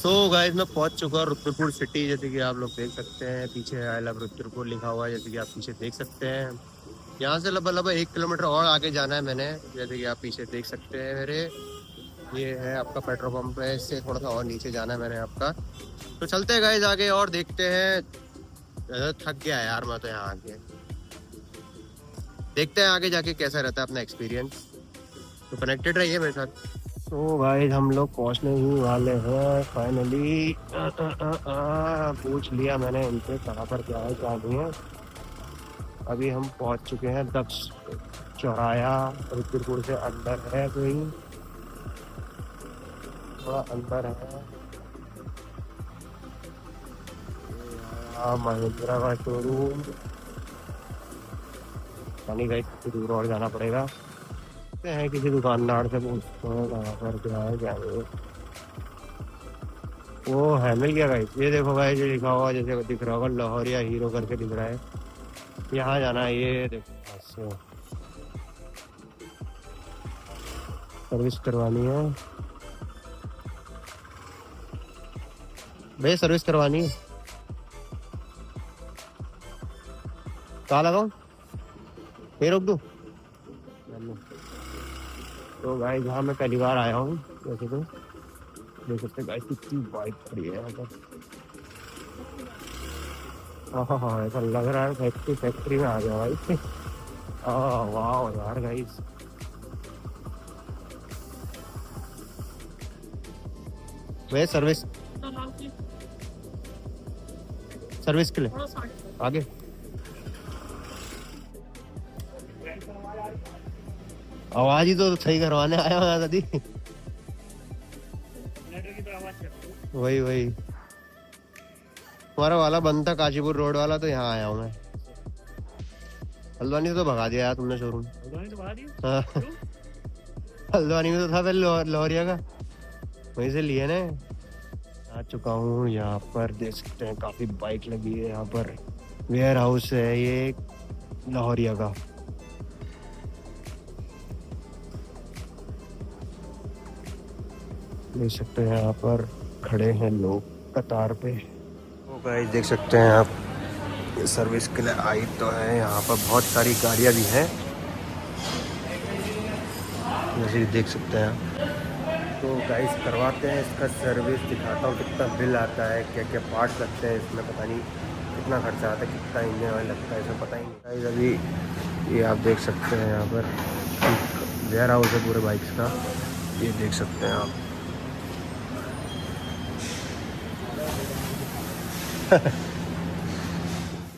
Guys मैं पहुंच चुका हूँ रुद्रपुर सिटी। जैसे कि आप लोग देख सकते हैं पीछे आई लव रुद्रपुर लिखा हुआ है, जैसे कि आप पीछे देख सकते हैं। यहाँ से लगभग 1 किलोमीटर और आगे जाना है मैंने, जैसे कि आप पीछे देख सकते हैं मेरे। ये है आपका पेट्रोल पंप है, इससे थोड़ा सा और नीचे जाना है मैंने आपका। तो चलते हैं गाइस आगे और देखते हैं। थक गया यार मैं तो यहाँ आके। देखते हैं आगे जाके कैसा रहता है अपना एक्सपीरियंस। तो कनेक्टेड रहिए मेरे साथ। तो गाइस हम लोग पहुंचने ही वाले हैं फाइनली। पूछ लिया मैंने इनसे कहाँ पर क्या है क्या नहीं है। अभी हम पहुंच चुके हैं दक्ष चौराया। रुद्रपुर से अंदर है कोई, थोड़ा अंदर है। महिंद्रा का शोरूम। पानी गाइस कुछ दूर और जाना पड़ेगा। हैं किसी दुकानदार से पूछते हैं कहाँ पर क्या है क्या नहीं। वो है मिल गया गाइस। ये देखो गाइस जो लिखा हुआ जैसे दिख रहा होगा लाहौरिया हीरो करके दिख रहा है। यहाँ जाना है, ये देखो सर्विस करवानी है भैया, सर्विस करवानी है। कहाँ लगाऊं, फिर रोक दूं। तो गाइस यहाँ मैं पहली बार आया हूँ। वैसे तो देख सकते गाइस कितनी बाइक खड़ी है यहाँ पर। हाँ ऐसा लग रहा है फैक्ट्री में आ गया भाई। वाह यार गाइस। वे सर्विस सर्विस के लिए आगे। आवाज ही तो सही करवाने आया हूँ दादी। वही वही हमारा वाला बंद था काशीपुर रोड वाला, तो यहाँ आया हूँ मैं। हल्द्वानी से तो भगा दिया यार तुमने शोरूम। हाँ हल्द्वानी में तो था पहले लोहरिया का, वहीं से लिए ना। आ चुका हूँ यहाँ पर, देख सकते हैं काफी बाइक लगी है यहाँ पर। वेयर हाउस है ये लाहौरिया का। देख सकते हैं यहाँ पर खड़े हैं लोग कतार पे। तो गाइस देख सकते हैं आप, सर्विस के लिए आई तो है। यहाँ पर बहुत सारी गाड़ियाँ भी हैं जैसे देख सकते हैं आप। तो गाइस करवाते हैं इसका सर्विस, दिखाता हूँ कितना बिल आता है, क्या क्या पार्ट्स लगते हैं इसमें। पता नहीं कितना खर्चा आता है, कितना इंजन ऑयल लगता है, इसमें पता ही नहीं गाइस। अभी ये आप देख सकते हैं यहाँ पर वेयर हाउस है पूरे बाइक्स का, ये देख सकते हैं आप।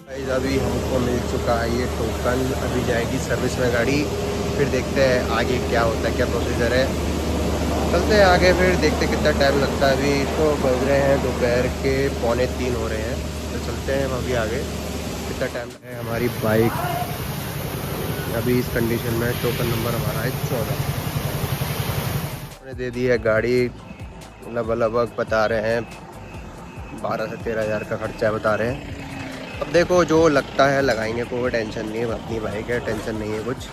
गाइस अभी हमको मिल चुका है ये टोकन। अभी जाएगी सर्विस में गाड़ी, फिर देखते हैं आगे क्या होता है, क्या प्रोसीजर है। चलते हैं आगे, फिर देखते कितना टाइम लगता है। अभी तो बज रहे हैं दोपहर के 2:45 हो रहे हैं। तो चलते हैं हम अभी आगे, कितना टाइम है। हमारी बाइक अभी इस कंडीशन में, टोकन नंबर हमारा है 14। हमने दे दी है गाड़ी। लगभग बता रहे हैं 12 से 13 हज़ार का खर्चा बता रहे हैं। अब देखो जो लगता है लगाएंगे, कोई टेंशन नहीं है, अपनी बाइक है, टेंशन नहीं है कुछ।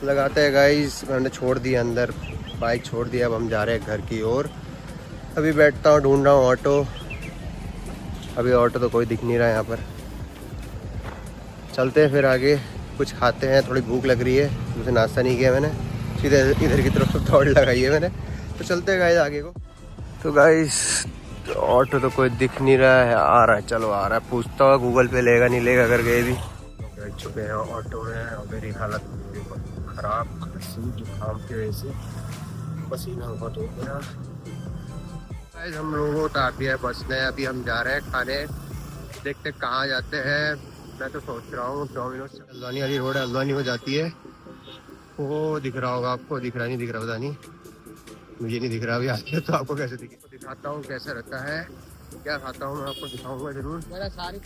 लगाते हैं गाइस। मैंने छोड़ दिया अंदर, बाइक छोड़ दिया। अब हम जा रहे हैं घर की ओर। अभी बैठता हूँ, ढूंढ रहा हूँ ऑटो। अभी ऑटो तो कोई दिख नहीं रहा है यहाँ पर। चलते हैं फिर आगे, कुछ खाते हैं, थोड़ी भूख लग रही है। मुझे नाश्ता नहीं किया मैंने, सीधे इधर की तरफ दौड़ लगाई है मैंने। तो चलते हैं गाइस आगे को। तो गाइस ऑटो तो कोई दिख नहीं रहा है। आ रहा है, चलो आ रहा है। पूछता हुआ गूगल पे लेगा नहीं लेगा करके। भी बैठ चुके हैं ऑटो में और मेरी हालत खराब, खांसी जुकाम की वजह से पसीना बहुत हो गया। गाइस हम लोगों को उतार दिया है बस ने। अभी हम जा रहे हैं खाने, देखते कहाँ जाते हैं। मैं तो सोच रहा हूँ डोमिनोज। हल्द्वानी वाली रोड हल्द्वानी हो जाती है, वो दिख रहा होगा आपको। दिख रहा नहीं दिख रहा पता नहीं, मुझे नहीं दिख रहा। अभी आके तो आपको कैसे दिखे, तो दिखाता हूँ कैसा रहता है, क्या खाता हूँ मैं आपको दिखाऊंगा जरूर।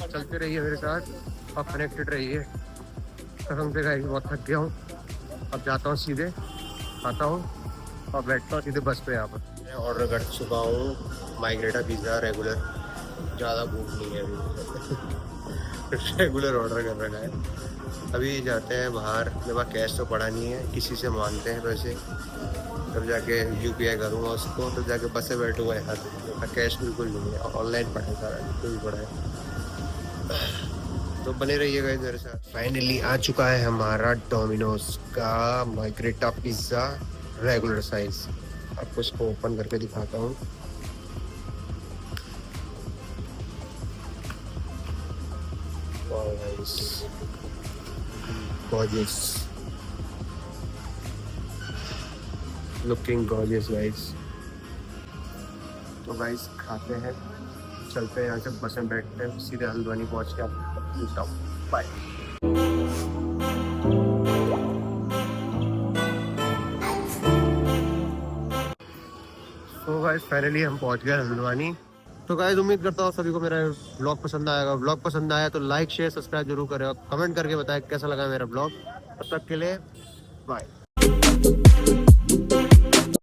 चलते रहिए मेरे साथ और कनेक्टेड रहिए। कसम से गाइस बहुत थक गया हूँ। अब जाता हूँ सीधे, खाता हूँ और बैठता हूँ सीधे बस पे। यहाँ पर मैं ऑर्डर कर चुका हूँ माइग्रेटा पिज़्ज़ा रेगुलर। ज़्यादा भूख नहीं है अभी रेगुलर ऑर्डर कर रखा है। अभी जाते हैं बाहर, मेरे पास कैश तो पड़ा नहीं है, किसी से मांगते हैं पैसे। तब जाके यूपीआई करूँगा उसको, तब जाके बस से बैठूँगा यार। कैश बिल्कुल नहीं है, ऑनलाइन पड़ा है सारा, बिल्कुल भी पड़ा है। तो बने रहिएगा इधर से। फाइनली आ चुका है हमारा डोमिनोज का मार्गरेटा पिज्ज़ा रेगुलर साइज। आपको इसको ओपन करके दिखाता हूँ। Gorgeous, looking gorgeous guys. तो गाइस खाते हैं, चलते हैं यहाँ से, बस में बैठते हैं, सीधे हल्द्वानी पहुँच के आपको मिलता हूँ। बाय। तो गाइस फाइनली हम पहुँच गए हल्द्वानी। तो गाइस उम्मीद करता हूँ सभी को मेरा ब्लॉग पसंद आएगा। ब्लॉग पसंद आया तो लाइक शेयर सब्सक्राइब जरूर करें और कमेंट करके बताएं कैसा लगा मेरा ब्लॉग। तब तक के लिए बाय।